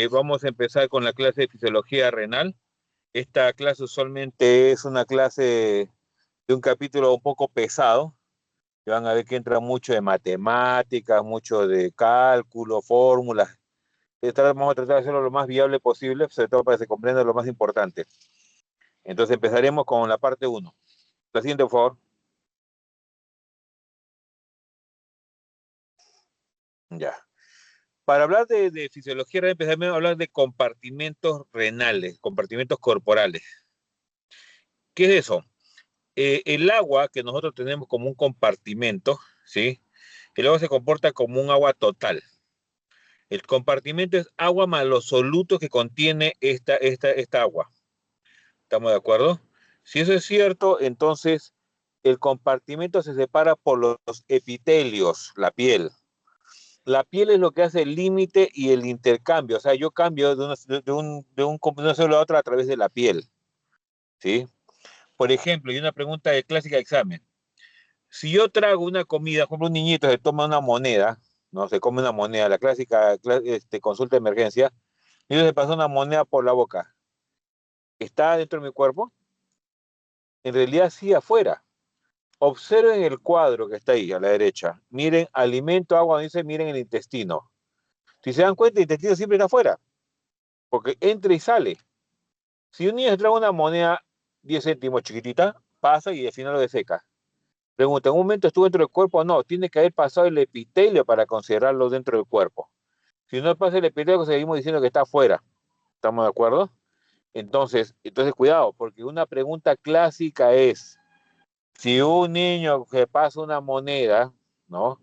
Vamos a empezar con la clase de fisiología renal. Esta clase usualmente es una clase de un capítulo un poco pesado. Y van a ver que entra mucho de matemáticas, mucho de cálculo, fórmulas. Vamos a tratar de hacerlo lo más viable posible, sobre todo para que se comprenda lo más importante. Entonces empezaremos con la parte uno. La siguiente, por favor. Ya. Para hablar de fisiología renal, empezaremos a hablar de compartimentos renales, compartimentos corporales. ¿Qué es eso? El agua que nosotros tenemos como un compartimento, ¿sí? El agua se comporta como un agua total. El compartimento es agua más los solutos que contiene esta agua. ¿Estamos de acuerdo? Si eso es cierto, entonces el compartimento se separa por los epitelios, la piel. La piel es lo que hace el límite y el intercambio. O sea, yo cambio de una célula a otra a través de la piel, ¿sí? Por ejemplo, y una pregunta de clásica de examen. Si yo trago una comida, como un niñito se toma una moneda, no se come una moneda, la clásica consulta de emergencia, y se pasa una moneda por la boca, ¿está dentro de mi cuerpo? En realidad sí, afuera. Observen el cuadro que está ahí a la derecha. Miren alimento, agua, dice, miren el intestino. Si se dan cuenta, el intestino siempre está afuera, porque entra y sale. Si un niño se traga una moneda 10 céntimos chiquitita, pasa y al final lo deseca. Pregunta, ¿en un momento estuvo dentro del cuerpo? No, tiene que haber pasado el epitelio para considerarlo dentro del cuerpo. Si no pasa el epitelio, seguimos diciendo que está afuera. ¿Estamos de acuerdo? Entonces cuidado, porque una pregunta clásica es, si un niño que pasa una moneda, ¿no?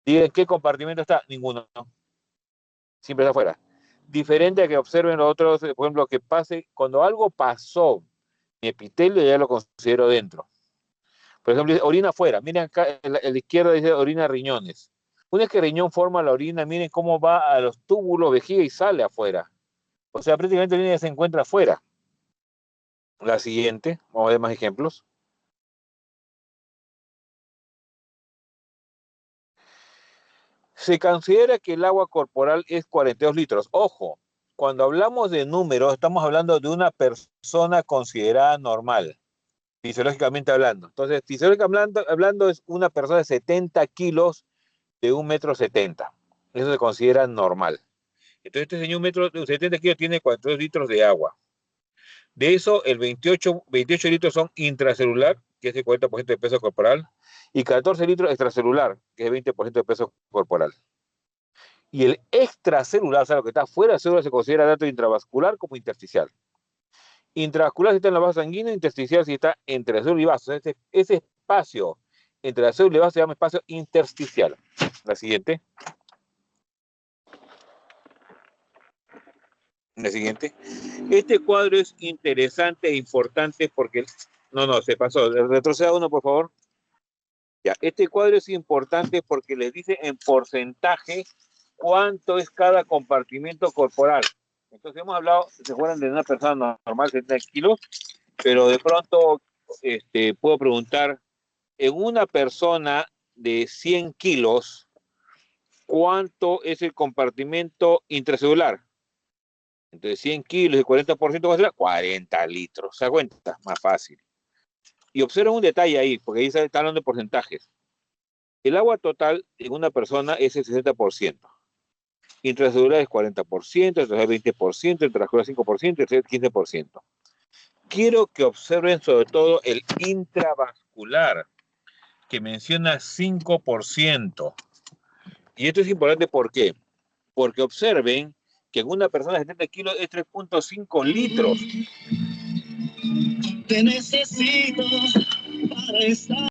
Diga en qué compartimento está, ninguno, ¿no? Siempre está afuera. Diferente a que observen los otros, por ejemplo, que pase, cuando algo pasó, mi epitelio ya lo considero dentro. Por ejemplo, dice orina afuera. Miren acá, en la izquierda dice orina riñones. Una vez que el riñón forma la orina, miren cómo va a los túbulos, vejiga y sale afuera. O sea, prácticamente la orina ya se encuentra afuera. La siguiente, vamos a ver más ejemplos. Se considera que el agua corporal es 42 litros. Ojo, cuando hablamos de números, estamos hablando de una persona considerada normal, fisiológicamente hablando. Entonces, fisiológicamente hablando es una persona de 70 kilos de 1,70 m. Eso se considera normal. Entonces, este señor, 1,70 m tiene 42 litros de agua. De eso, el 28 litros son intracelular, que es el 40% de peso corporal, y 14 litros extracelular, que es el 20% de peso corporal. Y el extracelular, o sea, lo que está fuera de la célula, se considera tanto intravascular como intersticial. Intravascular si está en la base sanguínea, intersticial si está entre la célula y vaso. Ese espacio entre la célula y vaso se llama espacio intersticial. La siguiente. La siguiente. Este cuadro es interesante e importante porque... No, se pasó. Retroceda uno, por favor. Ya, este cuadro es importante porque les dice en porcentaje cuánto es cada compartimento corporal. Entonces hemos hablado, se acuerdan de una persona normal, 70 kilos, pero de pronto puedo preguntar, en una persona de 100 kilos, ¿cuánto es el compartimento intracelular? Entonces 100 kilos y 40% va a ser 40 litros. ¿Se da cuenta? Más fácil. Y observen un detalle ahí, porque ahí está hablando de porcentajes. El agua total en una persona es el 60%. Intracelular es 40%, intracelular 20%, intracelular 5%, intracelular 15%. Quiero que observen sobre todo el intravascular, que menciona 5%. Y esto es importante, ¿por qué? Porque observen que en una persona de 70 kilos es 3,5 litros. Te necesito para estar.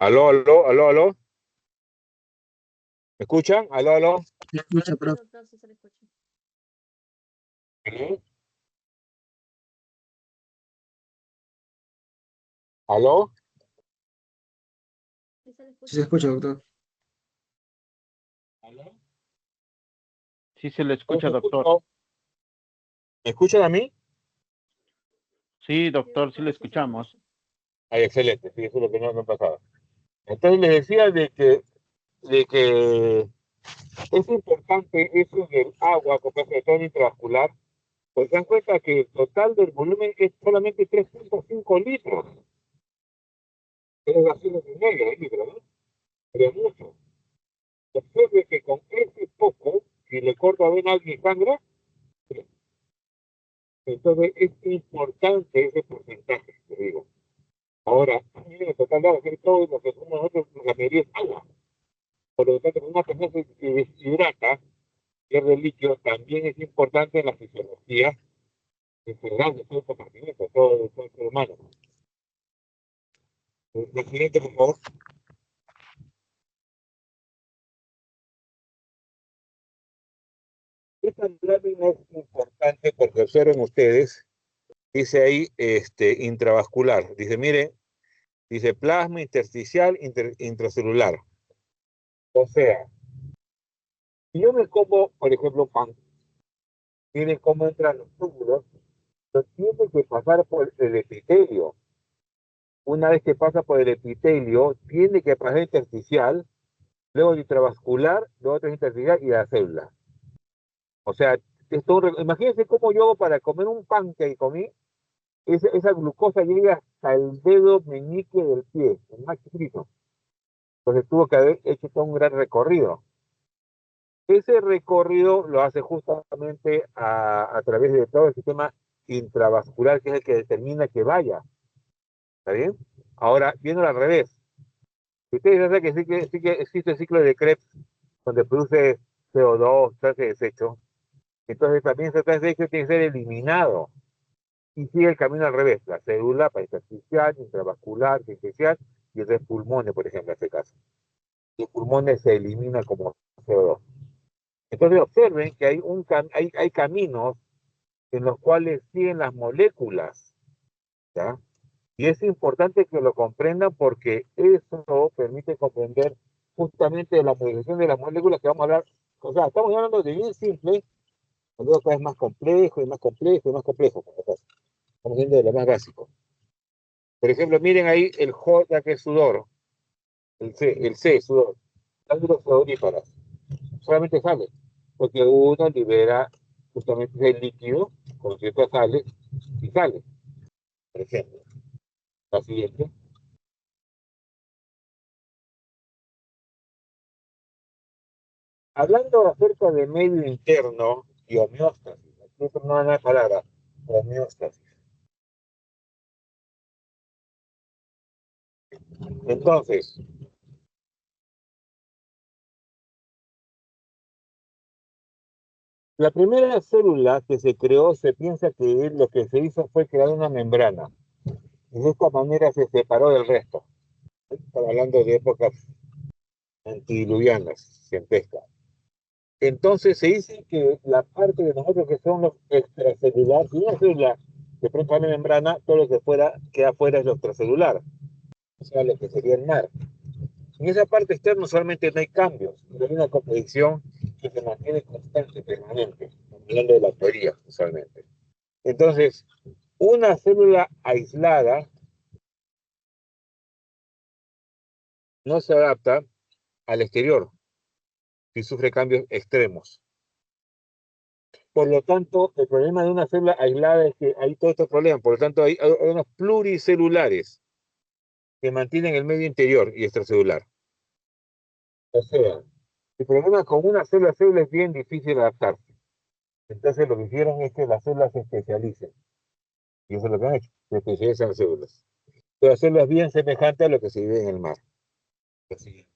Aló, aló, aló, aló. ¿Me escuchan? Aló, aló. Se escucha, profe. Doctor, sí se le escucha. ¿Sí? ¿Aló? Sí se le escucha. Sí se escucha, doctor. ¿Aló? Sí se le No escucha, se doctor. escucha. ¿Me escuchan a mí? Sí, doctor, sí Sí, le sí se escuchamos. escucha. Ay, excelente, sí, eso es lo que no pasaba. Entonces les decía de que es importante eso del agua con presión intravascular, pues se dan cuenta que el total del volumen es solamente 3.5 litros. Es así de medio de litro, ¿no? Pero es mucho. Observe que con ese poco, si le corto a ver alguien sangre, entonces es importante ese porcentaje, te digo. Ahora, en el total de agua, que todo lo que somos nosotros, la mayoría es agua. Por lo tanto, una persona se deshidrata, pierde líquido, también es importante en la fisiología en general de todo el compartimento, todo el ser humano. La siguiente, por favor. Esta lámina es importante porque observen ustedes, dice ahí intravascular. Dice, miren, dice plasma intersticial intracelular. O sea, si yo me como, por ejemplo, pan, miren cómo entran los túbulos, pero tiene que pasar por el epitelio. Una vez que pasa por el epitelio, tiene que pasar intersticial, luego intravascular, luego otra intersticial y la célula. O sea, imagínense cómo yo hago para comer un pan que comí, esa glucosa llega hasta el dedo meñique del pie, el más chiquito. Entonces tuvo que haber hecho todo un gran recorrido. Ese recorrido lo hace justamente a través de todo el sistema intravascular, que es el que determina que vaya. ¿Está bien? Ahora, viendo al revés. Ustedes saben que sí que existe el ciclo de Krebs, donde produce CO2, se hace desecho. Entonces también ese desecho tiene que ser eliminado. Y sigue el camino al revés. La célula para intersticial, intravascular, intersticial, y el de pulmones, por ejemplo, en este caso. Y el pulmones se elimina como CO2. Entonces observen que hay caminos en los cuales siguen las moléculas, ¿ya? Y es importante que lo comprendan porque eso permite comprender justamente la modificación de las moléculas que vamos a hablar. O sea, estamos hablando de bien simple, luego cada vez más complejo y más complejo y más complejo. Estamos viendo de lo más básico. Por ejemplo, miren ahí el J, que es sudor, el C, sudor, glándulas sudoríparas. Solamente sale, porque uno libera justamente ese líquido con ciertas sales y sale, por ejemplo. La siguiente. Hablando acerca de medio interno y homeostasis, aquí es una palabra, homeostasis. Entonces, la primera célula que se creó, se piensa que lo que se hizo fue crear una membrana. Y de esta manera se separó del resto. Estamos hablando de épocas antidiluvianas, científicas. Entonces se dice que la parte de nosotros que son los extracelulares, si una célula de pronto sale membrana, todo lo que fuera, queda fuera es lo extracelular, o sea, lo que sería el mar. En esa parte externa usualmente no hay cambios, pero hay una composición que se mantiene constante, permanente, hablando de la teoría usualmente. Entonces, una célula aislada no se adapta al exterior si sufre cambios extremos. Por lo tanto, el problema de una célula aislada es que hay todos estos problemas. Por lo tanto, hay unos pluricelulares que mantienen el medio interior y extracelular. O sea, el problema con una célula es bien difícil adaptarse. Entonces, lo que hicieron es que las células se especialicen. Y eso es lo que han hecho, se especializan las células. Las células bien semejantes a lo que se vive en el mar. Así.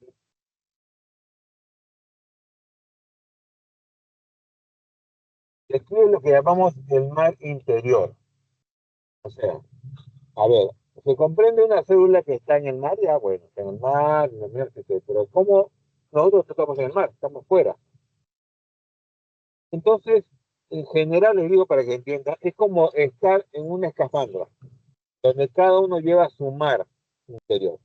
Aquí es lo que llamamos el mar interior. O sea, a ver, Se comprende una célula que está en el mar, ya bueno, está en el mar, en el mar, etcétera. Pero ¿cómo nosotros estamos en el mar? Estamos fuera. Entonces, en general, les digo para que entiendan, es como estar en una escafandra, donde cada uno lleva su mar interior.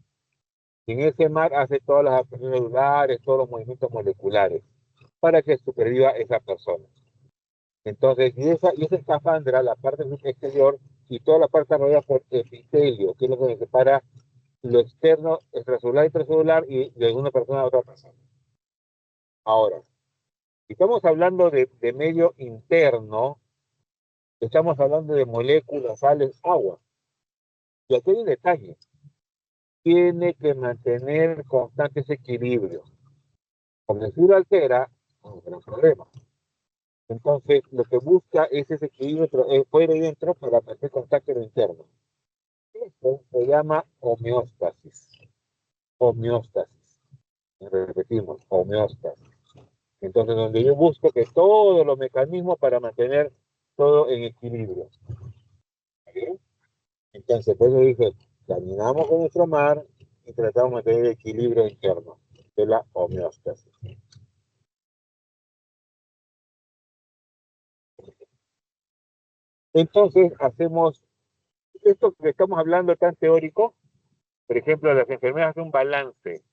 Y en ese mar hace todas las acciones celulares, todos los movimientos moleculares, para que superviva esa persona. Entonces, y esa escafandra, la parte exterior, y toda la parte rodeada por epitelio, que es lo que separa lo externo, extracelular, intracelular, y de una persona a otra persona. Ahora, si estamos hablando de medio interno, estamos hablando de moléculas, sales, agua. Y aquí hay un detalle. Tiene que mantener constante ese equilibrio. Porque si lo altera, es un gran problema. Entonces, lo que busca es ese equilibrio fuera y dentro para mantener contacto en lo interno. Esto se llama homeostasis. Homeostasis. Repetimos, homeostasis. Entonces, donde yo busco que todos los mecanismos para mantener todo en equilibrio. ¿Bien? Entonces, por eso dice, caminamos con nuestro mar y tratamos de mantener el equilibrio interno de la homeostasis. Entonces, hacemos esto que estamos hablando tan teórico, por ejemplo, las enfermedades hacen un balance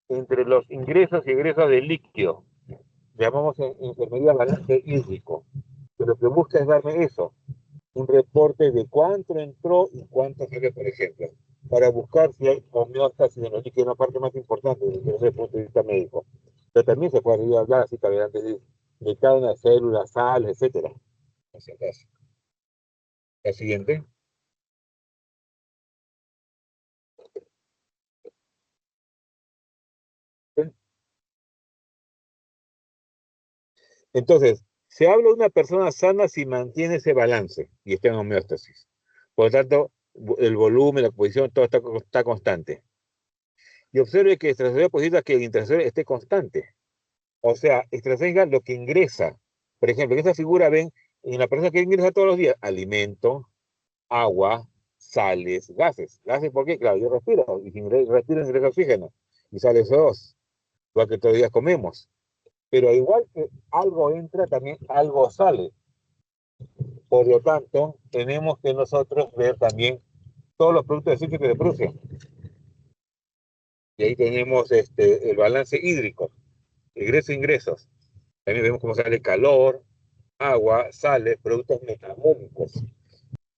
entre los ingresos y egresos de líquido. Llamamos enfermería balance hídrico. Pero lo que busca es darme eso, un reporte de cuánto entró y cuánto salió, por ejemplo, para buscar si hay homeostasis en los líquidos, una parte más importante desde el punto de vista médico. Pero también se puede hablar así caminante de cada una célula, sal, etcétera. La siguiente. Entonces, se habla de una persona sana si mantiene ese balance y está en homeostasis. Por lo tanto, el volumen, la posición, todo está constante. Y observe que extracelular posibilita que el intracelular esté constante. O sea, extracelular lo que ingresa. Por ejemplo, en esta figura ven, en la persona que ingresa todos los días, alimento, agua, sales, gases. ¿Gases por qué? Claro, yo respiro, y si respiro ingresa oxígeno, y sale CO2, igual que todos los días comemos. Pero igual que algo entra, también algo sale. Por lo tanto, tenemos que nosotros ver también todos los productos de sitio que se producen. Y ahí tenemos el balance hídrico, ingresos. También vemos cómo sale calor, agua, sales, productos metabólicos.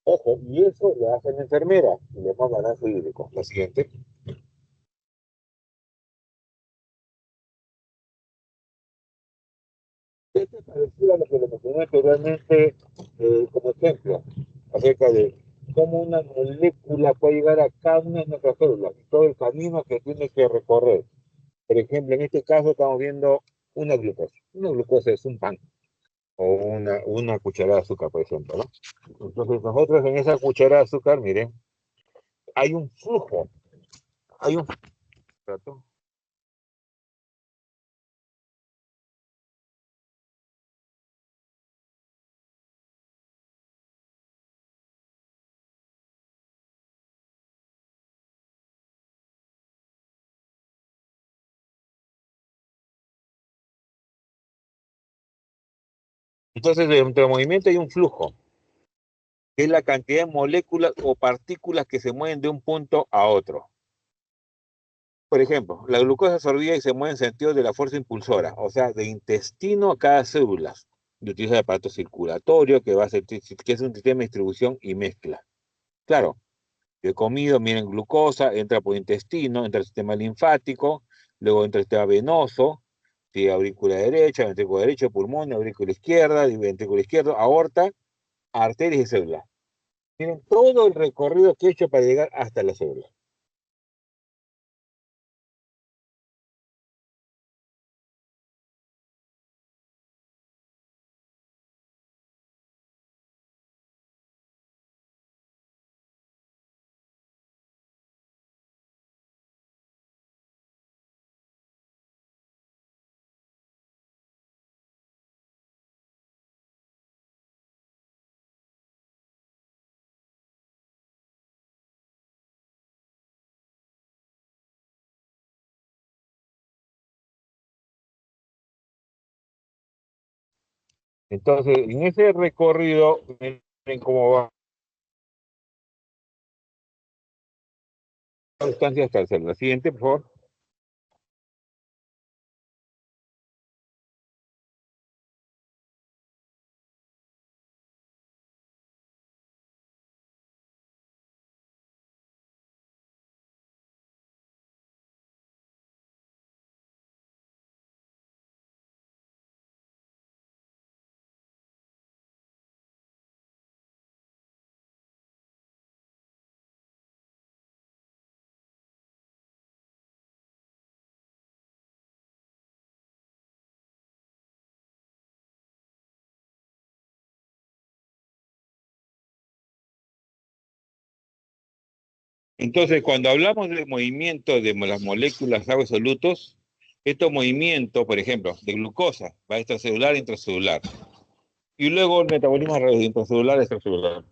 Ojo, y eso lo hace la enfermera, y le llama balance hídrico. La siguiente. Esto es parecido a lo que le mencioné anteriormente como ejemplo, acerca de cómo una molécula puede llegar a cada una de nuestras células y todo el camino que tiene que recorrer. Por ejemplo, en este caso estamos viendo una glucosa. Una glucosa es un pan o una cucharada de azúcar, por ejemplo, ¿no? Entonces nosotros en esa cucharada de azúcar, miren, hay un flujo, hay un... Entonces, dentro del movimiento hay un flujo, que es la cantidad de moléculas o partículas que se mueven de un punto a otro. Por ejemplo, la glucosa absorbida y se mueve en sentido de la fuerza impulsora, o sea, de intestino a cada célula. Y utiliza el aparato circulatorio, que es un sistema de distribución y mezcla. Claro, yo he comido, miren, glucosa, entra por intestino, entra al sistema linfático, luego entra el sistema venoso, sí, aurícula derecha, ventrículo derecho, pulmón, aurícula izquierda, ventrículo izquierdo, aorta, arterias y células. Miren todo el recorrido que he hecho para llegar hasta la célula. Entonces, en ese recorrido, miren cómo va la sustancia hasta el célula. Siguiente, por favor. Entonces, cuando hablamos del movimiento de las moléculas agua solutos, estos movimientos, por ejemplo, de glucosa, va extracelular a intracelular. Y luego el metabolismo intracelular a extracelular.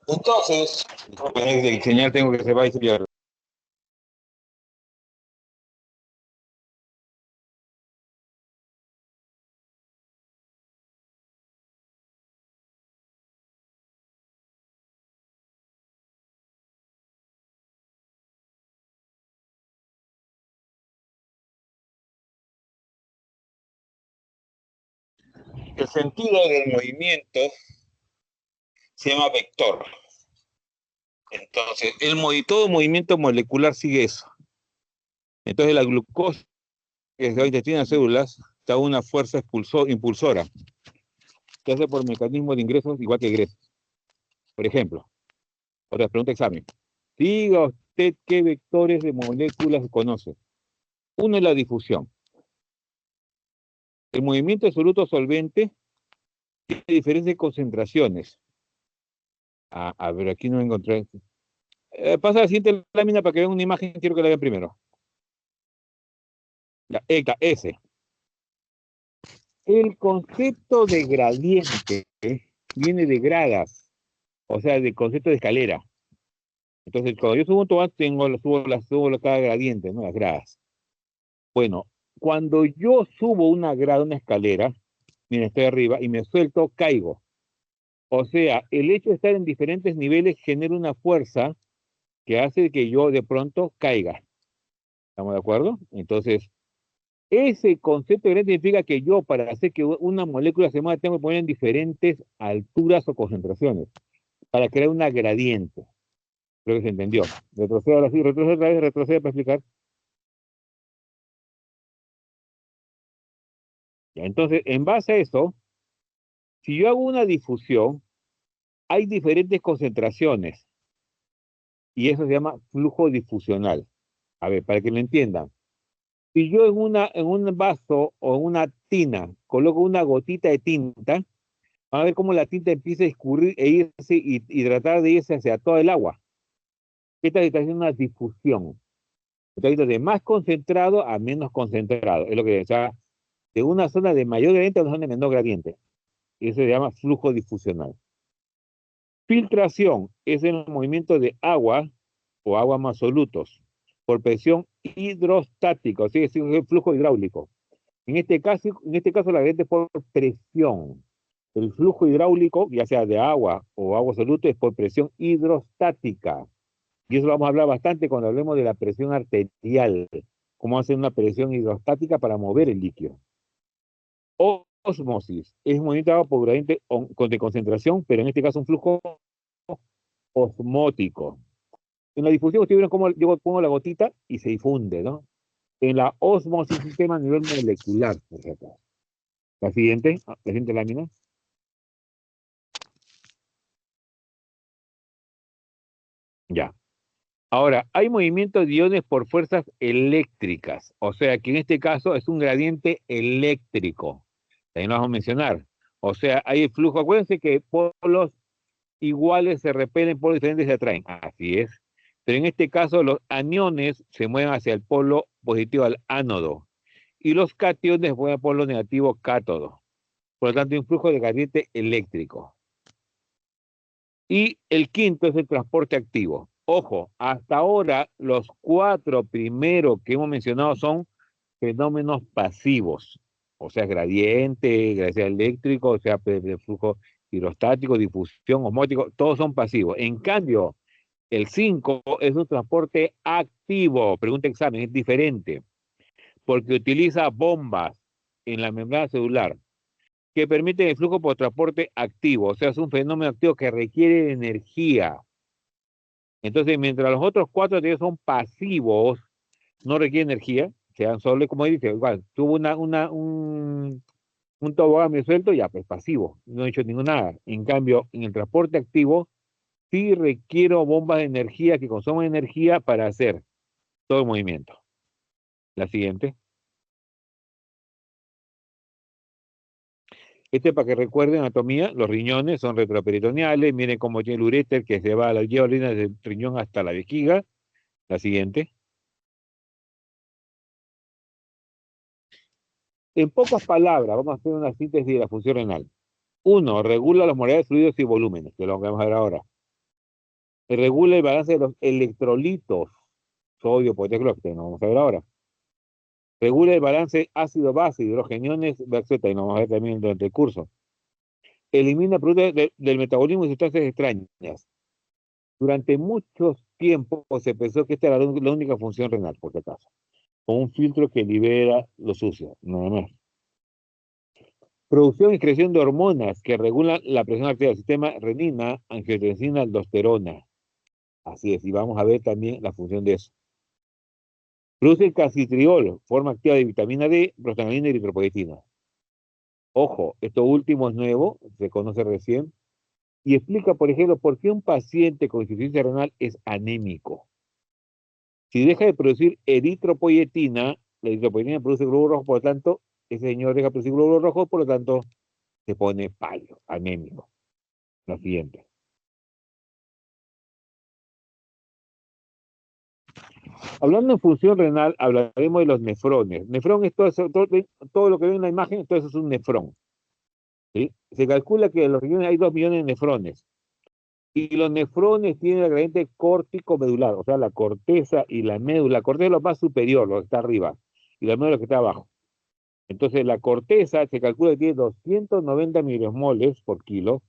Entonces, de señal tengo que se va a estudiar. El sentido del movimiento se llama vector. Entonces, todo movimiento molecular sigue eso. Entonces, la glucosa que se intestina en células da una fuerza impulsora que hace por mecanismo de ingresos igual que egresos. Por ejemplo, otra pregunta de examen. Diga usted qué vectores de moléculas conoce. Uno es la difusión. El movimiento de soluto solvente tiene diferentes concentraciones. A ver, aquí no encontré. Pasa a la siguiente lámina para que vean una imagen, quiero que la vean primero. La ECA, S. El concepto de gradiente viene de gradas, o sea, del concepto de escalera. Entonces, cuando yo subo un tomate, subo cada gradiente, ¿no? Las gradas. Bueno, cuando yo subo una grada, una escalera, mira, estoy arriba y me suelto, caigo. O sea, el hecho de estar en diferentes niveles genera una fuerza que hace que yo de pronto caiga. ¿Estamos de acuerdo? Entonces, ese concepto de gradiente significa que yo, para hacer que una molécula se mueva, tengo que poner en diferentes alturas o concentraciones para crear una gradiente. Creo que se entendió. Retrocede ahora sí, retrocede otra vez, retrocede para explicar. Ya, entonces, en base a eso, si yo hago una difusión, hay diferentes concentraciones y eso se llama flujo difusional. A ver, para que lo entiendan. Si yo en un vaso o en una tina coloco una gotita de tinta, van a ver cómo la tinta empieza a escurrir e irse y tratar de irse hacia todo el agua. Esta está haciendo una difusión. Está yendo de más concentrado a menos concentrado. Es lo que sea, de una zona de mayor gradiente a una zona de menor gradiente. Eso se llama flujo difusional. Filtración es el movimiento de agua o agua más solutos por presión hidrostática, o sea, es un flujo hidráulico. En este caso la gradiente es por presión. El flujo hidráulico, ya sea de agua o agua soluto, es por presión hidrostática. Y eso lo vamos a hablar bastante cuando hablemos de la presión arterial, cómo hacer una presión hidrostática para mover el líquido. Ósmosis es un movimiento de agua por gradiente de concentración, pero en este caso un flujo osmótico. En la difusión, ustedes vieron cómo yo pongo la gotita y se difunde, ¿no? En la ósmosis, un sistema a nivel molecular, por ejemplo. La siguiente lámina. Ya. Ahora, hay movimientos de iones por fuerzas eléctricas, o sea que en este caso es un gradiente eléctrico. También lo vamos a mencionar. O sea, hay el flujo. Acuérdense que polos iguales se repelen, polos diferentes se atraen. Así es. Pero en este caso los aniones se mueven hacia el polo positivo al ánodo y los cationes mueven al polo negativo cátodo. Por lo tanto, hay un flujo de gradiente eléctrico. Y el quinto es el transporte activo. Ojo, hasta ahora los cuatro primeros que hemos mencionado son fenómenos pasivos, o sea, gradiente eléctrico, o sea, de flujo hidrostático, difusión, osmótico, todos son pasivos. En cambio, el 5 es un transporte activo, pregunta examen, es diferente, porque utiliza bombas en la membrana celular que permiten el flujo por transporte activo, o sea, es un fenómeno activo que requiere energía. Entonces, mientras los otros cuatro de ellos son pasivos, no requieren energía, sean solo, como dice, igual, tuvo un tobogán medio suelto, ya, pues pasivo, no he hecho nada. En cambio, en el transporte activo, sí requiero bombas de energía que consuman energía para hacer todo el movimiento. La siguiente. Este para que recuerden anatomía, los riñones son retroperitoneales, miren cómo tiene el uréter que se va a la lleva orina desde el riñón hasta la vejiga. La siguiente. En pocas palabras, vamos a hacer una síntesis de la función renal. Uno, regula los modalidades, fluidos y volúmenes, que es lo que vamos a ver ahora. Regula el balance de los electrolitos, sodio, potasio, que no vamos a ver ahora. Regula el balance ácido-base, hidrogeniones, etc. Y lo vamos a ver también durante el curso. Elimina productos del metabolismo y sustancias extrañas. Durante muchos tiempos se pensó que esta era la única función renal, por si acaso. Con un filtro que libera lo sucio, nada más. Producción y creación de hormonas que regulan la presión arterial del sistema renina, angiotensina, aldosterona. Así es, y vamos a ver también la función de eso. Produce el calcitriol, forma activa de vitamina D, prostaglandina y eritropoyetina. Ojo, esto último es nuevo, se conoce recién, y explica, por ejemplo, por qué un paciente con insuficiencia renal es anémico. Si deja de producir eritropoyetina, la eritropoyetina produce glóbulos rojos, por lo tanto, ese señor deja de producir glóbulos rojos, por lo tanto, se pone pálido, anémico. La siguiente. Hablando en función renal, hablaremos de los nefrones. Nefrón es todo lo que ven en la imagen, todo eso es un nefrón. ¿Sí? Se calcula que en los riñones hay 2 millones de nefrones. Y los nefrones tienen la gradiente córtico-medular, o sea, la corteza y la médula. La corteza es lo más superior, lo que está arriba, y la médula lo que está abajo. Entonces, la corteza se calcula que tiene 290 milismoles por kilo,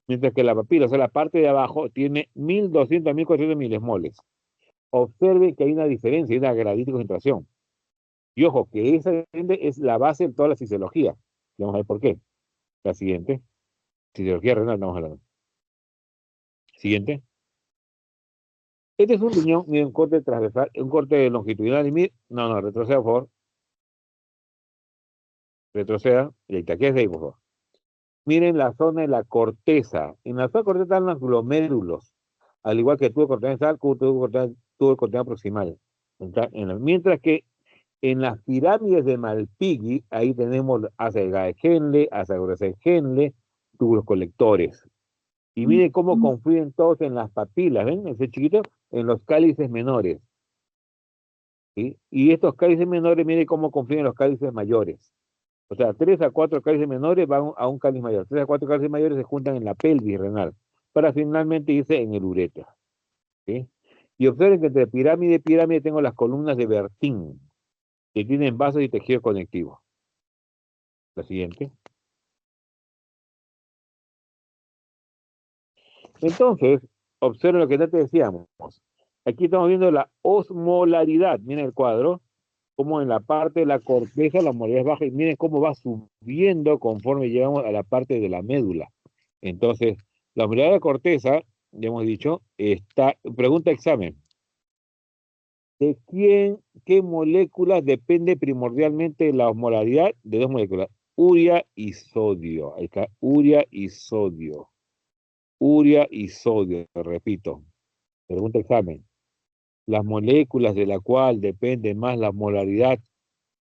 mientras que la papila, o sea, la parte de abajo, tiene 1200 a 1400 milismoles. Observe que hay una diferencia, hay una gradiente concentración. Y ojo, que esa es la base de toda la fisiología. Vamos a ver por qué. La siguiente. Fisiología renal, estamos hablando. Siguiente. Este es un riñón, mire, un corte transversal, un corte longitudinal. Y mire, no, retroceda, por favor. Retroceda. Y ahí está, ¿qué es ahí, por favor? Miren la zona de la corteza. En la zona de corteza están los glomérulos. Al igual que tubo corteza tubo corteza proximal. Mientras que en las pirámides de Malpighi, ahí tenemos asa delgada de Henle, asa gruesa de Henle, túbulos colectores. Y miren cómo confluyen todos en las papilas, ¿ven? Ese chiquito, en los cálices menores. ¿Sí? Y estos cálices menores, miren cómo confluyen los cálices mayores. O sea, 3 a 4 cálices menores van a un cáliz mayor. 3 a 4 cálices mayores se juntan en la pelvis renal, para finalmente irse en el ureter. ¿Sí? Y observen que entre pirámide y pirámide tengo las columnas de Bertin, que tienen vasos y tejido conectivo. La siguiente. Entonces, observen lo que ya te decíamos. Aquí estamos viendo la osmolaridad. Miren el cuadro, como en la parte de la corteza la osmolaridad es baja y miren cómo va subiendo conforme llegamos a la parte de la médula. Entonces, la osmolaridad de la corteza, ya hemos dicho, está, pregunta examen. ¿De qué moléculas depende primordialmente la osmolaridad? De 2 moléculas, urea y sodio. Ahí está, urea y sodio. Urea y sodio, repito. Pregunta examen. Las moléculas de la cual depende más la molaridad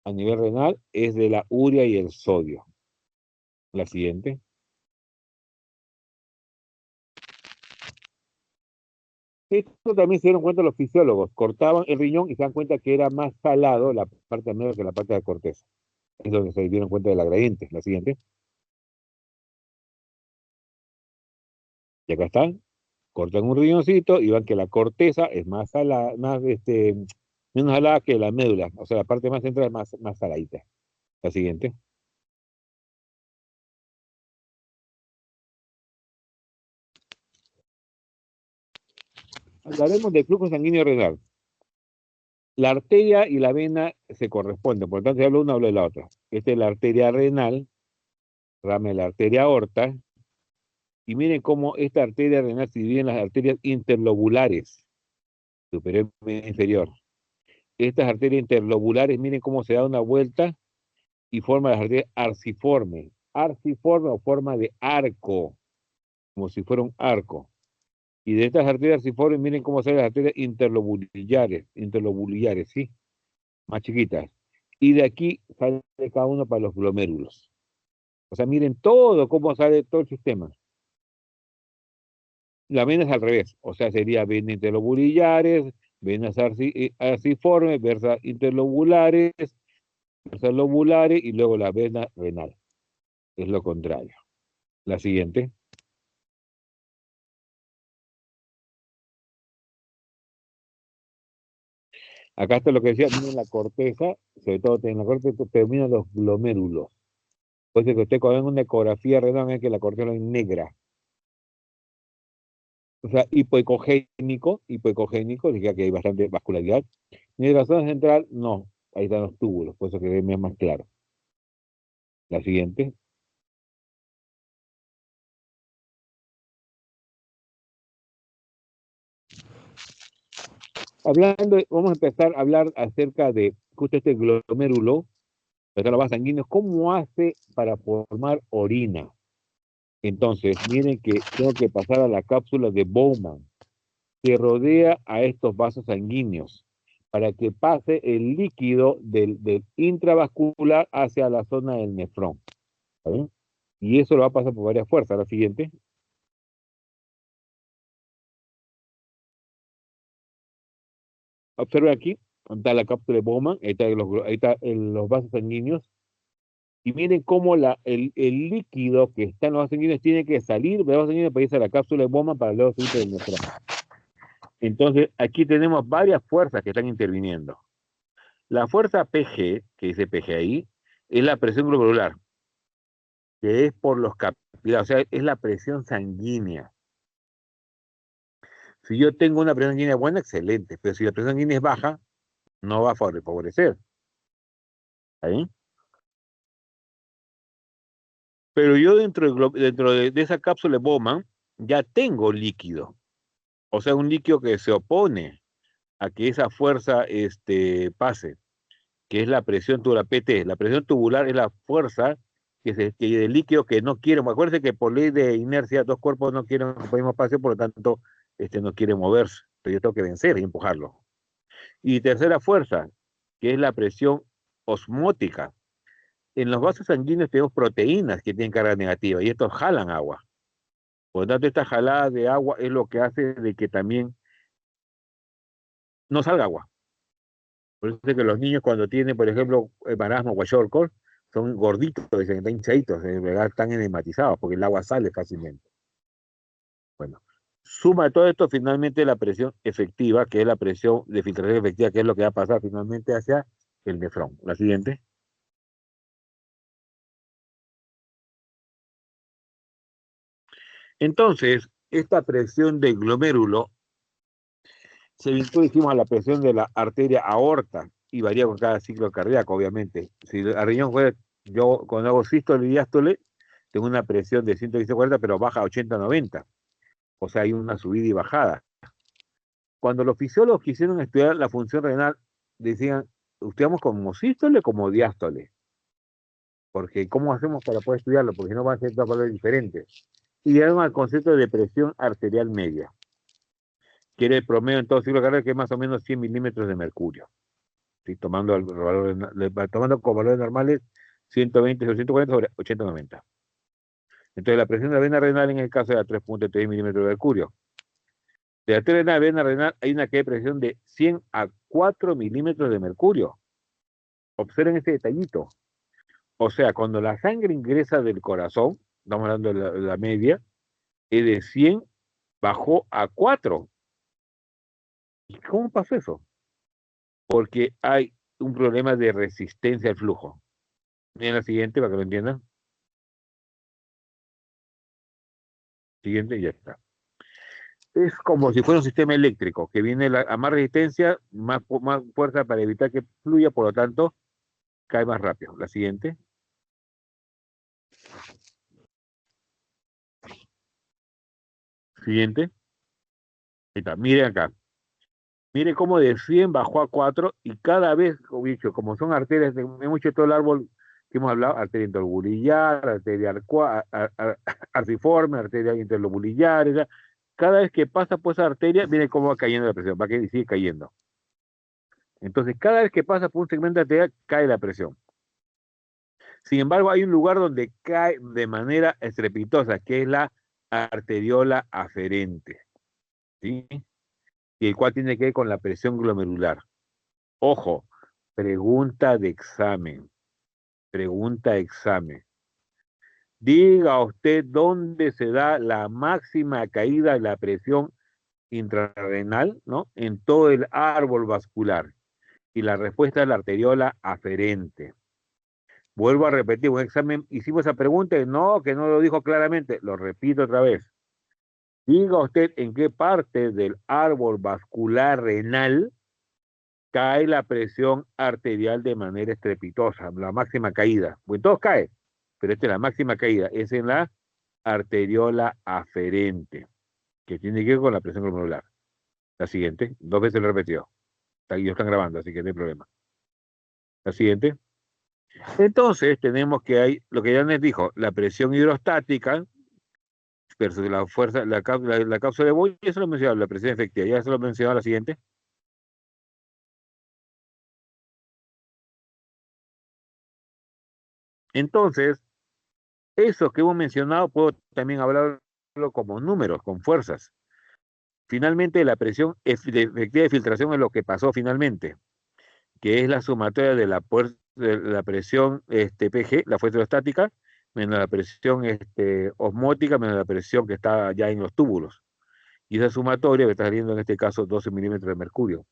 a nivel renal es de la urea y el sodio. La siguiente. Esto también se dieron cuenta los fisiólogos. Cortaban el riñón y se dan cuenta que era más salado la parte media que la parte de la corteza. Es donde se dieron cuenta del gradiente. La siguiente. Y acá están. Cortan un riñoncito y ven que la corteza es más salada, menos salada que la médula. O sea, la parte más central es más saladita. La siguiente. Hablaremos del flujo sanguíneo renal. La arteria y la vena se corresponden, por lo tanto, si hablo una, hablo de la otra. Esta es la arteria renal, rama de la arteria aorta, y miren cómo esta arteria renal se divide en las arterias interlobulares, superior e inferior. Estas arterias interlobulares, miren cómo se da una vuelta y forma las arterias arciforme. Arciforme o forma de arco, como si fuera un arco. Y de estas arterias arciformes, miren cómo salen las arterias interlobulares, ¿sí? Más chiquitas. Y de aquí sale cada uno para los glomérulos. O sea, miren todo cómo sale todo el sistema. La vena es al revés, o sea, sería venas interlobulares, venas arciformes, venas interlobulares, venas lobulares y luego la vena renal. Es lo contrario. La siguiente. Acá está lo que decía, miren la corteza, sobre todo en la corteza terminan los glomérulos. Puede ser que usted cuando ven una ecografía renal ve que la corteza es negra. O sea, hipoecogénico, significa que hay bastante vascularidad. Ni de la zona central, no, ahí están los túbulos, por eso que ve más claro. La siguiente. Vamos a empezar a hablar acerca de justo este glomérulo, los vasos sanguíneos, cómo hace para formar orina. Entonces, miren que tengo que pasar a la cápsula de Bowman, que rodea a estos vasos sanguíneos, para que pase el líquido del intravascular hacia la zona del nefrón. ¿Está bien? Y eso lo va a pasar por varias fuerzas. La siguiente. Observen aquí, está la cápsula de Bowman, ahí está los vasos sanguíneos. Y miren cómo el líquido que está en los vasos sanguíneos tiene que salir de los vasos sanguíneos para irse a la cápsula de Bowman para luego subirse del nefrón. Entonces, aquí tenemos varias fuerzas que están interviniendo. La fuerza PG, que dice PG ahí, es la presión glomerular, que es por los capilares, o sea, es la presión sanguínea. Si yo tengo una presión sanguínea buena, excelente, pero si la presión sanguínea es baja, no va a favorecer. ¿Ahí? Pero yo dentro de esa cápsula de Bowman ya tengo líquido, o sea, un líquido que se opone a que esa fuerza pase, que es la presión tubular, PT. La presión tubular es la fuerza que del líquido que no quiere. Acuérdense que por ley de inercia, dos cuerpos no quieren ocupar el mismo espacio, por lo tanto, no quiere moverse. Pero yo tengo que vencer y empujarlo. Y tercera fuerza, que es la presión osmótica. En los vasos sanguíneos tenemos proteínas que tienen carga negativa y estos jalan agua. Por lo tanto, esta jalada de agua es lo que hace de que también no salga agua. Por eso es que los niños cuando tienen, por ejemplo, marasmo o kwashiorkor, son gorditos, dicen, están hinchaditos, en verdad están enematizados porque el agua sale fácilmente. Bueno, suma todo esto finalmente la presión efectiva, que es la presión de filtración efectiva, que es lo que va a pasar finalmente hacia el nefrón. La siguiente. Entonces, esta presión del glomérulo se vincula, dijimos, a la presión de la arteria aorta y varía con cada ciclo cardíaco, obviamente. Si el riñón fuera, yo cuando hago sístole y diástole, tengo una presión de 140, pero baja a 80-90. O sea, hay una subida y bajada. Cuando los fisiólogos quisieron estudiar la función renal, decían, estudiamos como sístole como diástole. Porque ¿cómo hacemos para poder estudiarlo? Porque si no van a ser dos valores diferentes. Y llegaron al concepto de presión arterial media. quiere el promedio en todo ciclo cardíaco, que es más o menos 100 milímetros de mercurio. ¿Sí? Tomando como valores normales 120 sobre 140 sobre 80-90. Entonces, la presión de la vena renal en el caso de 3.3 milímetros de mercurio. De la arteria renal, vena renal, hay una que hay presión de 100 a 4 milímetros de mercurio. Observen este detallito. O sea, cuando la sangre ingresa del corazón, estamos hablando de la media, es de 100 bajó a 4. ¿Y cómo pasó eso? Porque hay un problema de resistencia al flujo. Miren la siguiente para que lo entiendan. Siguiente, ya está. Es como si fuera un sistema eléctrico, que viene a más resistencia, más fuerza para evitar que fluya, por lo tanto, cae más rápido. La siguiente. Siguiente. Ahí está. Miren acá. Mire cómo de 100 bajó a 4 y cada vez, como he dicho, como son arterias, hemos hecho todo el árbol que hemos hablado, arteria interlobulillar, arteria arciforme, arteria interlobulillar, ¿verdad? Cada vez que pasa por esa arteria, miren cómo va cayendo la presión, va que sigue cayendo. Entonces, cada vez que pasa por un segmento de arteria, cae la presión. Sin embargo, hay un lugar donde cae de manera estrepitosa, que es la arteriola aferente, ¿sí? Y el cual tiene que ver con la presión glomerular. Ojo, pregunta de examen. Pregunta de examen. Diga usted dónde se da la máxima caída de la presión intrarrenal, ¿no? En todo el árbol vascular. Y la respuesta es la arteriola aferente. Vuelvo a repetir, un examen, hicimos esa pregunta y no, que no lo dijo claramente. Lo repito otra vez. Diga usted en qué parte del árbol vascular renal cae la presión arterial de manera estrepitosa, la máxima caída. Pues todos caen, pero esta es la máxima caída, es en la arteriola aferente, que tiene que ver con la presión glomerular. La siguiente, 2 veces lo he repetido. Ellos están grabando, así que no hay problema. La siguiente. Entonces, tenemos que hay, lo que ya les dijo, la presión hidrostática versus la fuerza, la causa de Boyle, eso lo mencionaba, la presión efectiva, ya se lo mencionaba la siguiente. Entonces, eso que hemos mencionado, puedo también hablarlo como números, con fuerzas. Finalmente, la presión efectiva de filtración es lo que pasó finalmente, que es la sumatoria de la presión PG, la fuerza hidrostática, menos la presión osmótica, menos la presión que está ya en los túbulos. Y esa sumatoria que está saliendo en este caso 12 milímetros de mercurio.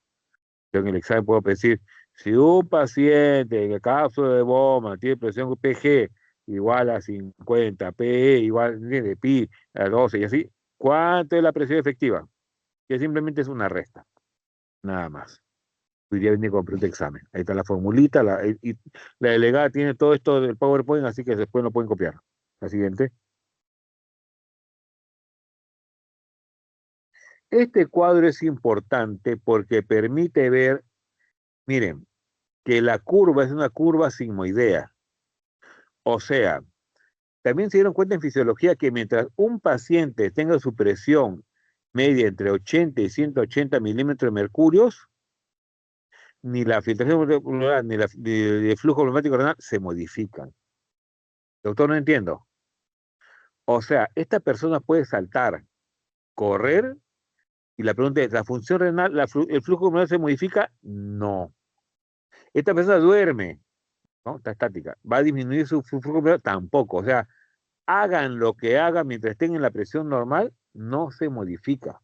Yo en el examen puedo decir, si un paciente en el caso de Bowman tiene presión PG igual a 50, PE igual de pi a 12 y así, ¿cuánto es la presión efectiva? Que simplemente es una resta, nada más. Hoy día viene con pregunta de examen. Ahí está la formulita, y la delegada tiene todo esto del PowerPoint, así que después lo pueden copiar. La siguiente. Este cuadro es importante porque permite ver, miren, que la curva es una curva sigmoidea. O sea, también se dieron cuenta en fisiología que mientras un paciente tenga su presión media entre 80 y 180 milímetros de mercurios, ni la filtración glomerular ni el flujo plasmático renal se modifican. Doctor, no entiendo. O sea, esta persona puede saltar, correr, y la pregunta es, ¿la función renal, el flujo glomerular se modifica? No. Esta persona duerme, ¿no? Está estática. ¿Va a disminuir su flujo glomerular? Tampoco. O sea, hagan lo que hagan mientras estén en la presión normal, no se modifica.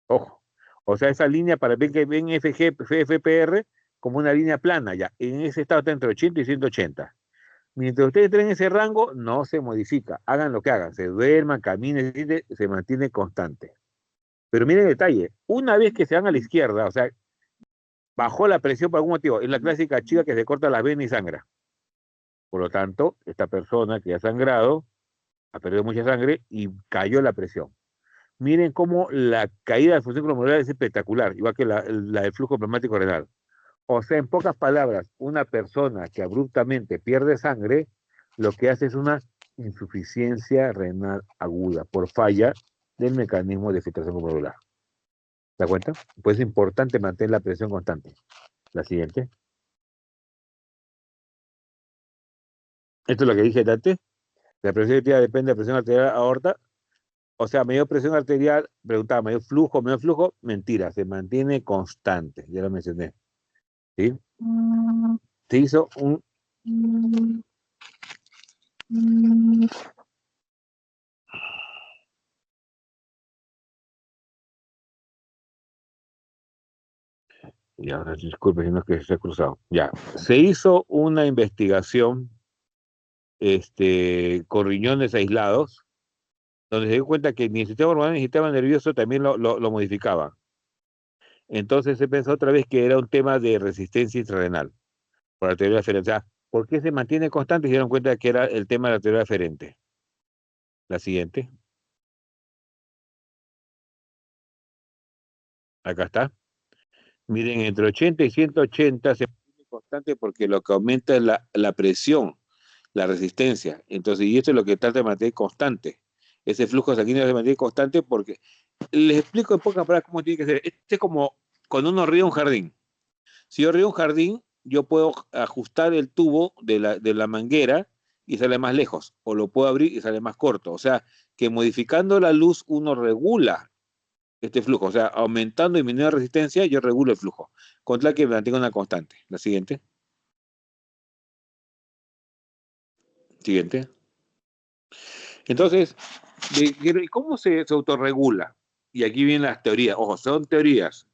Ojo. O sea, esa línea para ver que ven FPR como una línea plana ya. En ese estado está entre 80 y 180. Mientras ustedes estén en ese rango, no se modifica. Hagan lo que hagan. Se duerman, caminen, se mantiene constante. Pero miren el detalle. Una vez que se van a la izquierda, o sea, bajó la presión por algún motivo. Es la clásica chica que se corta la vena y sangra. Por lo tanto, esta persona que ha sangrado, ha perdido mucha sangre y cayó la presión. Miren cómo la caída de función glomerular es espectacular, igual que la del flujo plasmático renal. O sea, en pocas palabras, una persona que abruptamente pierde sangre, lo que hace es una insuficiencia renal aguda por falla del mecanismo de filtración glomerular. ¿Te das cuenta? Pues es importante mantener la presión constante. La siguiente. Esto es lo que dije antes. La presión arterial depende de la presión arterial aorta. O sea, mayor presión arterial, preguntaba, mayor flujo, mentira, se mantiene constante, ya lo mencioné. ¿Sí? Se hizo un... Y ahora, disculpe, si no es que se ha cruzado. Ya, se hizo una investigación con riñones aislados, donde se dio cuenta que ni el sistema hormonal ni el sistema nervioso también lo modificaban. Entonces se pensó otra vez que era un tema de resistencia intrarrenal, por la teoría aferente. O sea, ¿por qué se mantiene constante? Y se dieron cuenta que era el tema de la teoría aferente. La siguiente. Acá está. Miren, entre 80 y 180 se mantiene constante porque lo que aumenta es la presión, la resistencia. Entonces, y esto es lo que trata de mantener constante. Ese flujo sanguíneo se mantiene constante porque, les explico en pocas palabras cómo tiene que ser. Este es como cuando uno ríe un jardín. Si yo río un jardín, yo puedo ajustar el tubo de la manguera y sale más lejos, o lo puedo abrir y sale más corto. O sea, que modificando la luz uno regula este flujo. O sea, aumentando y disminuyendo la resistencia, yo regulo el flujo. Contra que mantenga una constante. La siguiente. Siguiente. Entonces, ¿y cómo se autorregula? Y aquí vienen las teorías. Ojo, son teorías.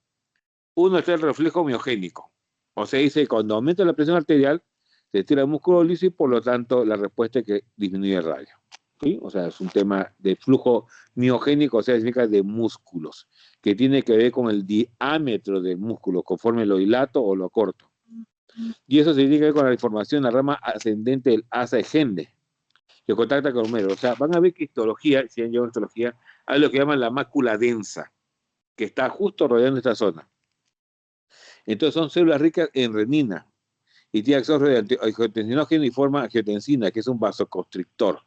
Uno está el reflejo miogénico. O sea, dice, cuando aumenta la presión arterial, se estira el músculo liso y por lo tanto la respuesta es que disminuye el radio. ¿Sí? O sea, es un tema de flujo miogénico, o sea, significa de músculos, que tiene que ver con el diámetro del músculo, conforme lo dilato o lo corto. Y eso se tiene que ver con la deformación en la rama ascendente del asa de Henle, que contacta con el húmero. O sea, van a ver que histología, si han llevado histología, hay lo que llaman la mácula densa, que está justo rodeando esta zona. Entonces son células ricas en renina y tiene acceso de angiotensinógeno y forma angiotensina, que es un vasoconstrictor.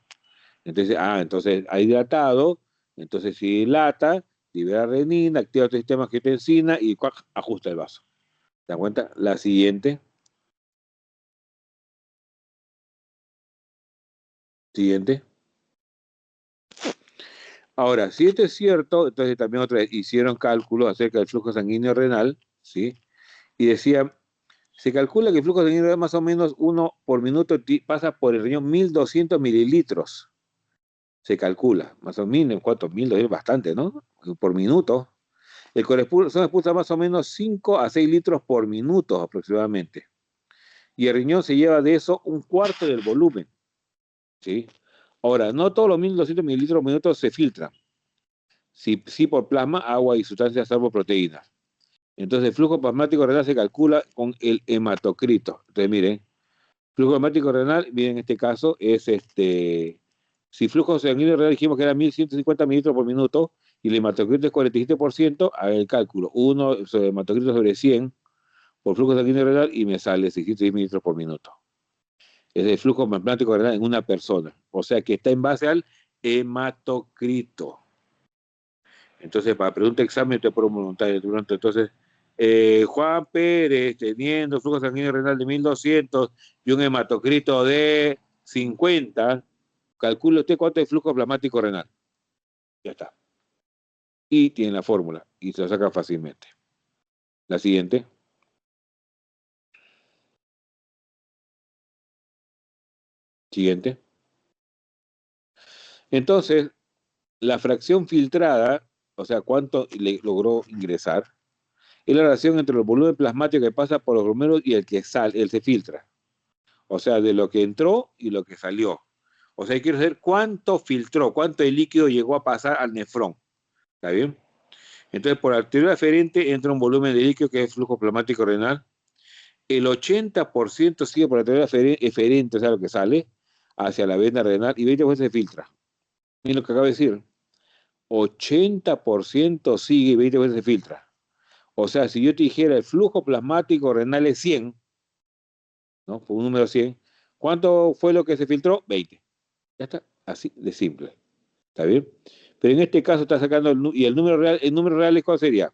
Entonces hay dilatado, entonces si dilata, libera renina, activa el sistema angiotensina y ajusta el vaso. ¿Te das cuenta? La siguiente. Siguiente. Ahora, si esto es cierto, entonces también otra vez hicieron cálculos acerca del flujo sanguíneo renal, ¿sí? Y decían, se calcula que el flujo sanguíneo renal más o menos 1 por minuto pasa por el riñón 1200 mililitros. Se calcula, más o menos, ¿cuánto? 1200, bastante, ¿no? Por minuto. El corazón expulsa más o menos 5 a 6 litros por minuto aproximadamente. Y el riñón se lleva de eso un cuarto del volumen, ¿sí? Ahora, no todos los 1200 mililitros por minuto se filtran. Sí por plasma, agua y sustancias salvo proteínas. Entonces el flujo plasmático renal se calcula con el hematocrito. Entonces miren, flujo plasmático renal, miren en este caso es si flujo sanguíneo renal dijimos que era 1150 mililitros por minuto y el hematocrito es 47%, haga el cálculo, 1 sobre hematocrito sobre 100 por flujo sanguíneo renal y me sale 610 mililitros por minuto. Es el flujo plasmático renal en una persona. O sea que está en base al hematocrito. Entonces, para pregunta de examen, te puedo voluntario. Entonces, Juan Pérez, teniendo flujo sanguíneo renal de 1200 y un hematocrito de 50, calcule usted cuánto es flujo plasmático renal. Ya está. Y tiene la fórmula y se lo saca fácilmente. La siguiente. Siguiente. Entonces, la fracción filtrada, o sea, cuánto le logró ingresar, es la relación entre el volumen plasmático que pasa por los glomérulos y el que sale, el se filtra. O sea, de lo que entró y lo que salió. O sea, quiero saber cuánto filtró, cuánto de líquido llegó a pasar al nefrón. ¿Está bien? Entonces, por arteria aferente entra un volumen de líquido que es flujo plasmático renal. El 80% sigue por arteria eferente, o sea, lo que sale, hacia la vena renal y 20% se filtra. Miren lo que acabo de decir. 80% sigue y 20% se filtra. O sea, si yo te dijera el flujo plasmático renal es 100, ¿no? Por un número 100, ¿cuánto fue lo que se filtró? 20. Ya está, así de simple. ¿Está bien? Pero en este caso está sacando el número real es cuál sería.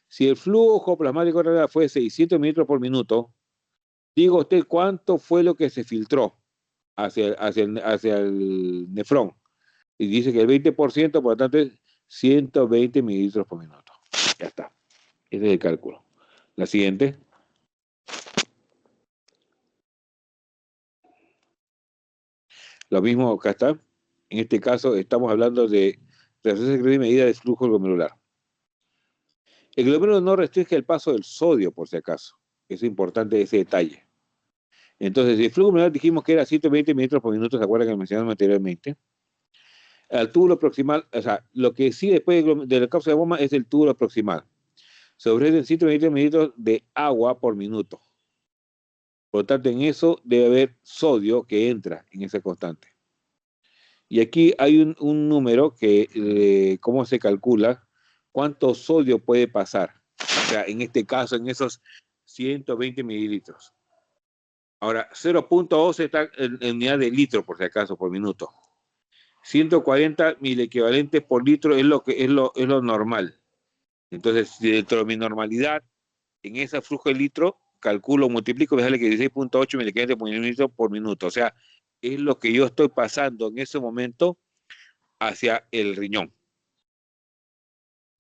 Si el flujo plasmático renal fue 600 mililitros por minuto, diga usted cuánto fue lo que se filtró hacia el nefrón. Y dice que el 20%, por lo tanto, es 120 mililitros por minuto. Ya está. Ese es el cálculo. La siguiente. Lo mismo acá está. En este caso estamos hablando de reacción y medida de flujo glomerular. El glomérulo no restringe el paso del sodio, por si acaso. Es importante ese detalle. Entonces, si el flujo glomerular dijimos que era 120 mililitros por minuto, ¿se acuerdan que lo mencionamos anteriormente? Al túbulo proximal, o sea, lo que sí después de la cápsula de bomba es el túbulo proximal. Se ofrecen 120 mililitros de agua por minuto. Por lo tanto, en eso debe haber sodio que entra en esa constante. Y aquí hay un número que, ¿cómo se calcula? ¿Cuánto sodio puede pasar? O sea, en este caso, en esos 120 mililitros. Ahora, 0.12 está en unidad de litro, por si acaso, por minuto. 140 mil equivalentes por litro es lo normal. Entonces, si dentro de mi normalidad, en ese flujo de litro, calculo, multiplico, me sale que 16.8 mil equivalentes por minuto. O sea, es lo que yo estoy pasando en ese momento hacia el riñón.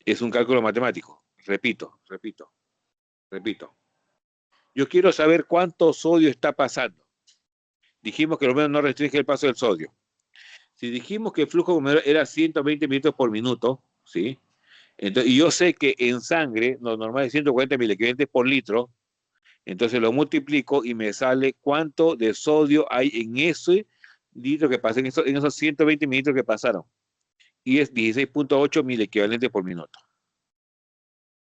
Es un cálculo matemático. Repito. Yo quiero saber cuánto sodio está pasando. Dijimos que lo menos no restringe el paso del sodio. Si dijimos que el flujo era 120 mililitros por minuto, ¿sí? Entonces, y yo sé que en sangre lo normal es 140 miliquiventes por litro, entonces lo multiplico y me sale cuánto de sodio hay en ese litro que pasa, en esos 120 mililitros que pasaron. Y es 16.8 mil equivalentes por minuto.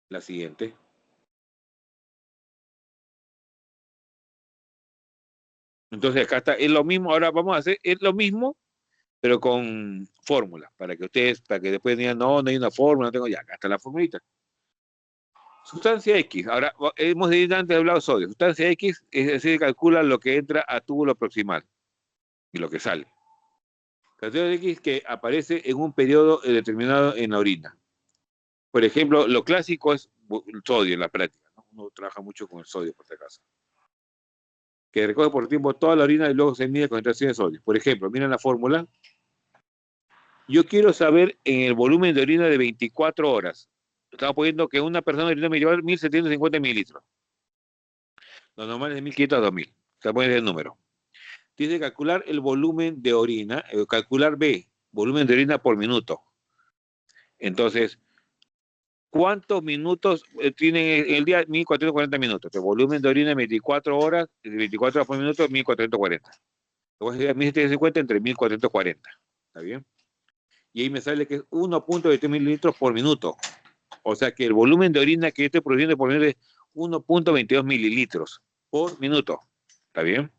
La siguiente. Entonces acá está, es lo mismo, ahora vamos a hacer, es lo mismo, pero con fórmula, para que después digan, no hay una fórmula, no tengo, ya, acá está la formulita. Sustancia X, ahora hemos antes hablado de sodio. Sustancia X es decir, calcula lo que entra a túbulo proximal y lo que sale. Sustancia X que aparece en un periodo determinado en la orina. Por ejemplo, lo clásico es el sodio en la práctica, ¿no? Uno trabaja mucho con el sodio, por si acaso. Que recoge por tiempo toda la orina y luego se mide concentración de sodio. Por ejemplo, miren la fórmula. Yo quiero saber en el volumen de orina de 24 horas. Estamos poniendo que una persona de orina me lleva 1.750 mililitros. Lo normal es de 1.500 a 2.000. Estamos poniendo el número. Tienes que calcular el volumen de orina, calcular B, volumen de orina por minuto. Entonces, ¿cuántos minutos tiene el día? 1.440 minutos. El volumen de orina 24 horas, 24 horas por minuto, 1.440. Entonces, 1.750 entre 1.440. ¿Está bien? Y ahí me sale que es 1.20 mililitros por minuto. O sea que el volumen de orina que yo estoy produciendo por minuto es 1.22 mililitros por minuto. ¿Está bien?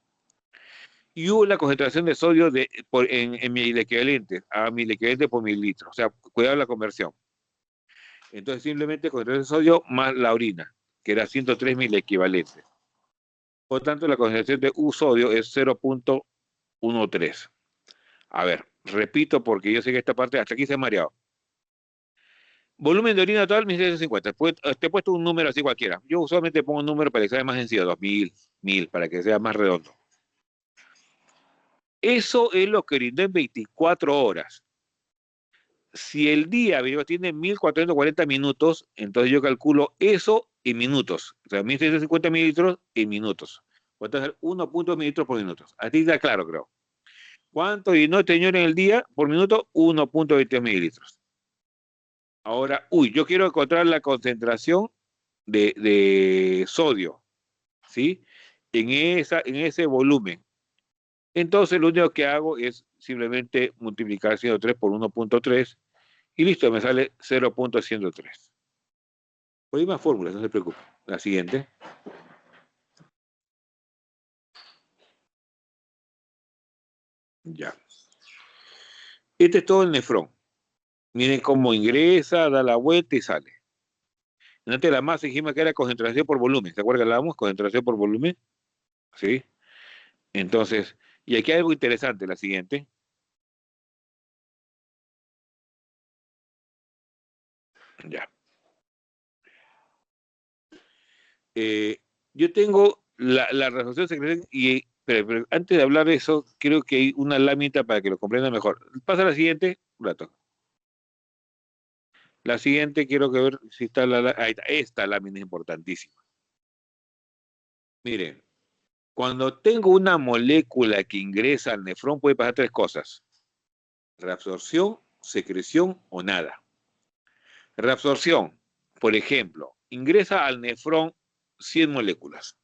Y hubo la concentración de sodio en mil equivalentes, a mil equivalentes por mililitro. O sea, cuidado la conversión. Entonces, simplemente concentración de sodio más la orina, que era 103 mil equivalentes. Por tanto, la concentración de U sodio es 0.13. A ver, repito porque yo sé que esta parte hasta aquí se ha mareado. Volumen de orina total, 1.750. Te he puesto un número así cualquiera. Yo usualmente pongo un número para que sea más sencillo, 2.000, 1.000, para que sea más redondo. Eso es lo que brindó en 24 horas. Si el día tiene 1.440 minutos, entonces yo calculo eso en minutos. O sea, 1.650 mililitros en minutos. Puede ser 1.2 mililitros por minuto. A ti está claro, creo. ¿Cuánto llenó este señor en el día por minuto? 1.22 mililitros. Ahora, yo quiero encontrar la concentración de sodio, ¿sí? En ese volumen. Entonces, lo único que hago es simplemente multiplicar 103 por 1.3 y listo, me sale 0.103. Por ahí más fórmulas, no se preocupe. La siguiente. Ya. Este es todo el nefrón. Miren cómo ingresa, da la vuelta y sale. Antes la masa dijimos que era concentración por volumen. ¿Se acuerdan que hablábamos? Concentración por volumen. ¿Sí? Entonces, y aquí hay algo interesante, la siguiente. Ya. yo tengo la resolución de secreción pero antes de hablar de eso, creo que hay una lámina para que lo comprendan mejor. Pasa a la siguiente, un rato. La siguiente, quiero que ver si está ahí está. Esta lámina es importantísima. Miren, cuando tengo una molécula que ingresa al nefrón, puede pasar tres cosas: reabsorción, secreción o nada. Reabsorción, por ejemplo, ingresa al nefrón 100 moléculas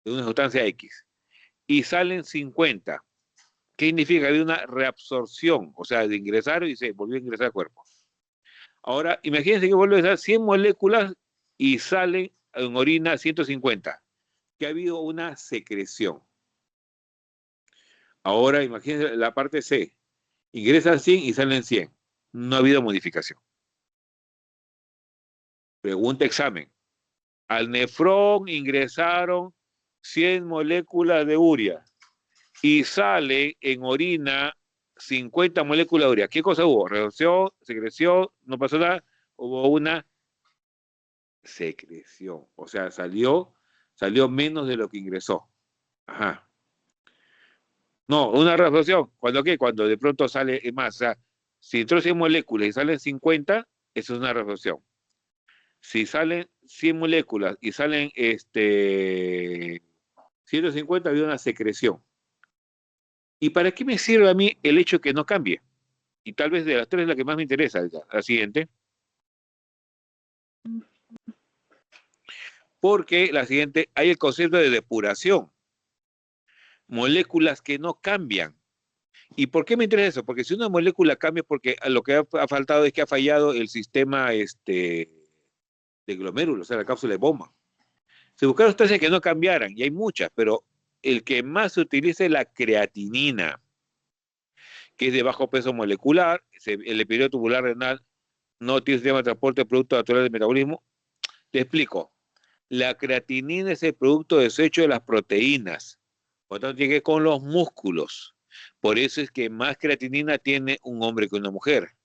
de una sustancia X y salen 50. ¿Qué significa? Había una reabsorción, o sea, de ingresar y se volvió a ingresar al cuerpo. Ahora, imagínense que vuelve a dar 100 moléculas y salen en orina 150, que ha habido una secreción. Ahora, imagínense la parte C, ingresan 100 y salen 100. No ha habido modificación. Pregunta examen. Al nefrón ingresaron 100 moléculas de urea y sale en orina 50 moléculas de urea. ¿Qué cosa hubo? Reducción, secreción, no pasó nada. Hubo una secreción. O sea, salió menos de lo que ingresó. Ajá. No, una reabsorción. ¿Cuándo qué? Cuando de pronto sale más. O sea, si entró 100 moléculas y salen 50, eso es una reabsorción. Si salen 100 moléculas y salen 150, había una secreción. ¿Y para qué me sirve a mí el hecho que no cambie? Y tal vez de las tres la que más me interesa, la siguiente. Porque la siguiente, hay el concepto de depuración. Moléculas que no cambian. ¿Y por qué me interesa eso? Porque si una molécula cambia, porque lo que ha faltado es que ha fallado el sistema de glomérulos, o sea, la cápsula de bomba. Se buscaron sustancias que no cambiaran, y hay muchas, pero el que más se utiliza es la creatinina, que es de bajo peso molecular, el epitelio tubular renal no tiene sistema de transporte de productos naturales del metabolismo. Te explico. La creatinina es el producto desecho de las proteínas, por lo tanto tiene que ver con los músculos. Por eso es que más creatinina tiene un hombre que una mujer.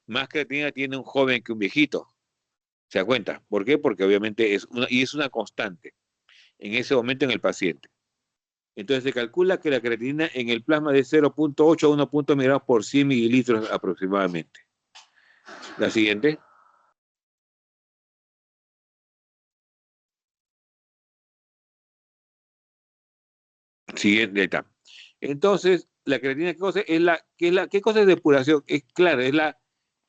Más creatinina tiene un joven que un viejito. ¿Se da cuenta? ¿Por qué? Porque obviamente es una constante en ese momento en el paciente. Entonces se calcula que la creatinina en el plasma de 0.8 a 1 miligramos por 100 mililitros aproximadamente. La siguiente. Siguiente está. Entonces, la creatinina, ¿qué cosa es qué cosa es depuración? Es claro,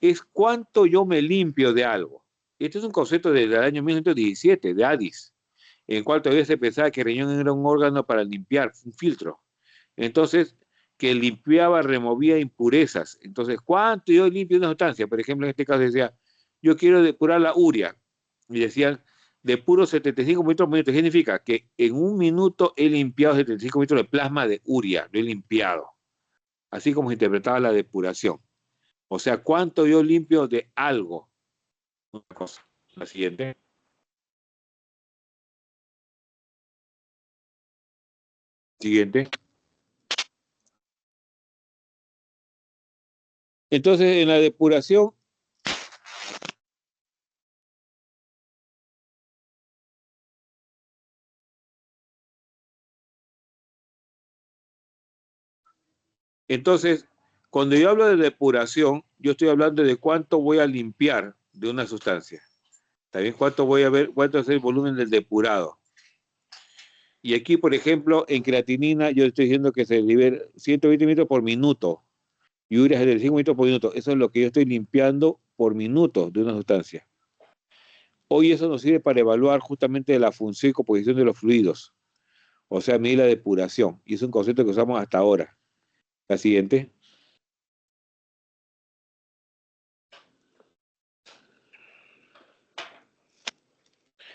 es cuánto yo me limpio de algo. Este es un concepto del año 1917 de Addis, en el cual todavía se pensaba que el riñón era un órgano para limpiar, un filtro. Entonces, que limpiaba, removía impurezas. Entonces, ¿cuánto yo limpio una sustancia? Por ejemplo, en este caso decía, yo quiero depurar la urea. Y decían, depuro 75 mililitros por minuto. ¿Qué significa? Que en un minuto he limpiado 75 mililitros de plasma de urea, lo he limpiado. Así como se interpretaba la depuración. O sea, ¿cuánto yo limpio de algo? Una cosa. La siguiente. Siguiente. Entonces, en la depuración, entonces, cuando yo hablo de depuración, yo estoy hablando de cuánto voy a limpiar de una sustancia. También cuánto voy a ver, cuánto es el volumen del depurado. Y aquí, por ejemplo, en creatinina, yo estoy diciendo que se libera 120 mililitros por minuto. Y urea 75 mililitros por minuto. Eso es lo que yo estoy limpiando por minuto de una sustancia. Hoy eso nos sirve para evaluar justamente la función y composición de los fluidos. O sea, medir la depuración. Y es un concepto que usamos hasta ahora. La siguiente.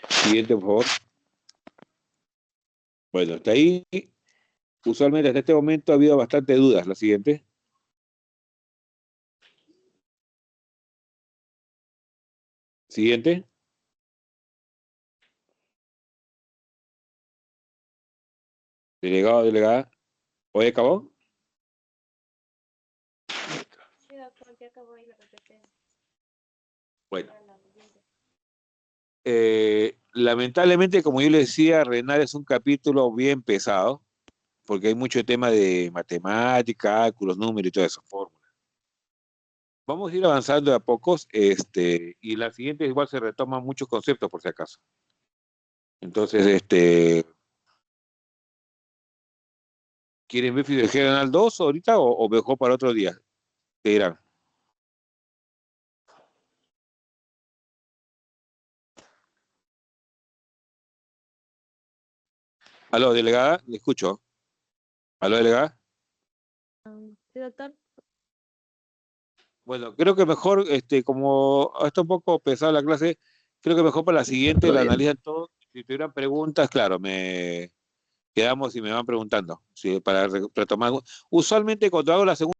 Siguiente, por favor. Bueno, hasta ahí, usualmente hasta este momento ha habido bastante dudas. La siguiente. Siguiente. Delegado, delegada. ¿Hoy acabó? Sí, doctor, ya acabó ahí la PPT. Bueno. Para la siguiente. Lamentablemente, como yo le decía, renal es un capítulo bien pesado, porque hay mucho tema de matemática, cálculos, números y todo eso, fórmulas. Vamos a ir avanzando de a pocos, y la siguiente igual se retoman muchos conceptos por si acaso. Entonces, ¿quieren ver General 2 ahorita o mejor para otro día? Te dirán. Aló, delegada, le escucho. Aló, delegada. Sí, doctor. Bueno, creo que mejor, como está un poco pesada la clase, creo que mejor para la siguiente Todo la bien. analizan todo. Si tuvieran preguntas, claro, me quedamos y me van preguntando. Sí, para retomar. Usualmente cuando hago la segunda